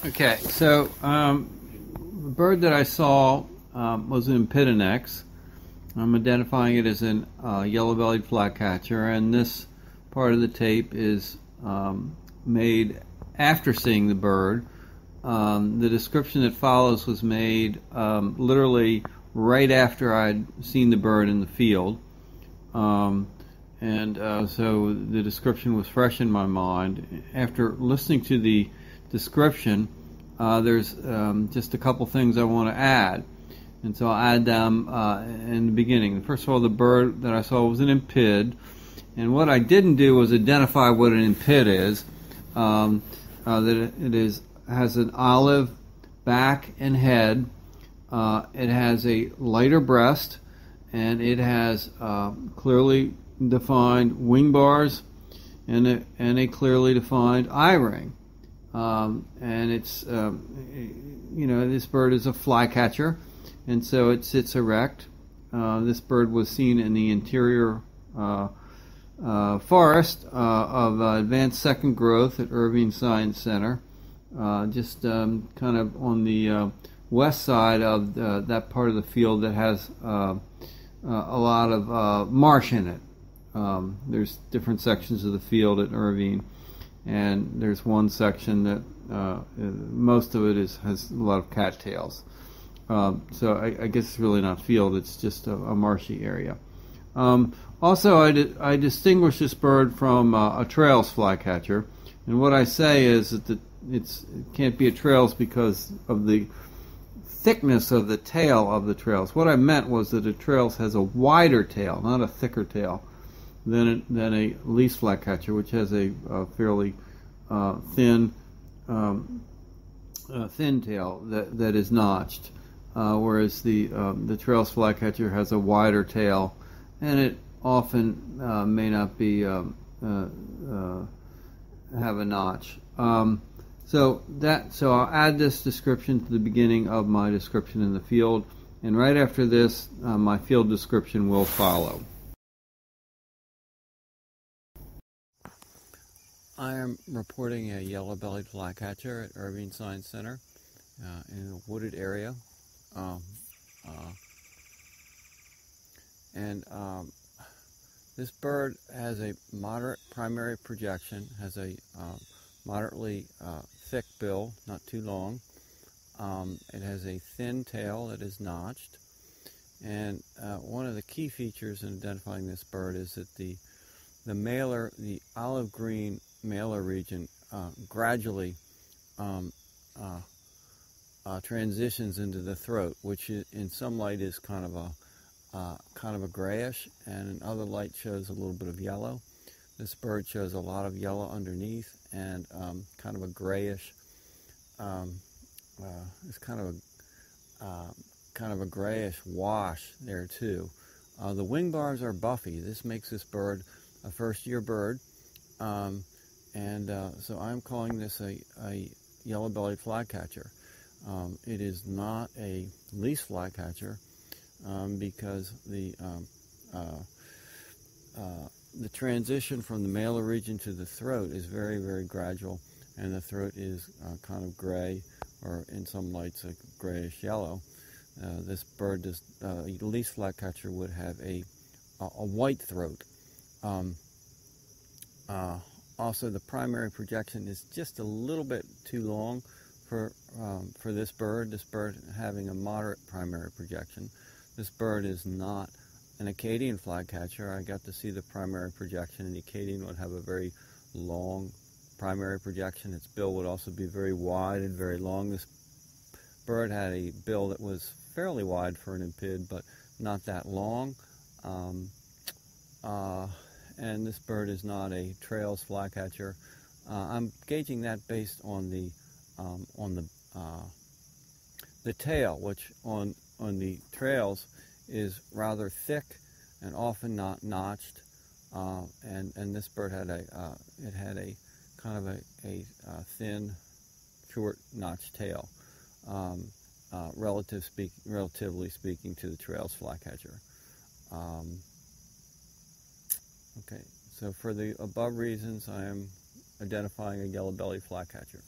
Okay, so the bird that I saw was an Empidonex. I'm identifying it as an yellow-bellied flycatcher, and this part of the tape is made after seeing the bird. The description that follows was made literally right after I'd seen the bird in the field. So the description was fresh in my mind. After listening to the description, there's just a couple things I want to add. And so I'll add them in the beginning. First of all, the bird that I saw was an impid. And what I didn't do was identify what an impid is. That it has an olive back and head. It has a lighter breast, and it has clearly defined wing bars and a clearly defined eye ring. And it's, this bird is a flycatcher, and so it sits erect. This bird was seen in the interior forest of advanced second growth at Irving Science Center, just kind of on the west side of that part of the field that has a lot of marsh in it. There's different sections of the field at Irving, and there's one section that most of it has a lot of cattails. So I guess it's really not field, it's just a marshy area. Also, I distinguish this bird from a trails flycatcher, and what I say is that it can't be a trails because of the thickness of the tail of the trails. What I meant was that a trails has a wider tail, not a thicker tail, than a least flycatcher, which has a fairly thin tail that is notched, whereas the trails flycatcher has a wider tail, and it often may not be have a notch. So I'll add this description to the beginning of my description in the field, and right after this, my field description will follow. I am reporting a yellow-bellied flycatcher at Irving Science Center in a wooded area. This bird has a moderate primary projection, has a moderately thick bill, not too long. It has a thin tail that is notched. And one of the key features in identifying this bird is that the olive green malar region gradually transitions into the throat, which in some light is kind of a grayish, and in other light shows a little bit of yellow. This bird shows a lot of yellow underneath and kind of a grayish. It's kind of a grayish wash there too. The wing bars are buffy. This makes this bird a first-year bird, so I'm calling this a yellow-bellied flycatcher. It is not a least flycatcher because the transition from the malar region to the throat is very, very gradual, and the throat is kind of gray, or in some lights a grayish yellow. This bird does, least flycatcher would have a white throat. Also, the primary projection is just a little bit too long for this bird. This bird having a moderate primary projection. This bird is not an Acadian flycatcher. I got to see the primary projection, and the Acadian would have a very long primary projection. Its bill would also be very wide and very long. This bird had a bill that was fairly wide for an impid, but not that long. And this bird is not a trails flycatcher. I'm gauging that based on the tail, which on the trails is rather thick and often not notched. And this bird had a kind of a thin, short notched tail, relatively speaking to the trails flycatcher. Okay, so for the above reasons, I am identifying a yellow-bellied flycatcher.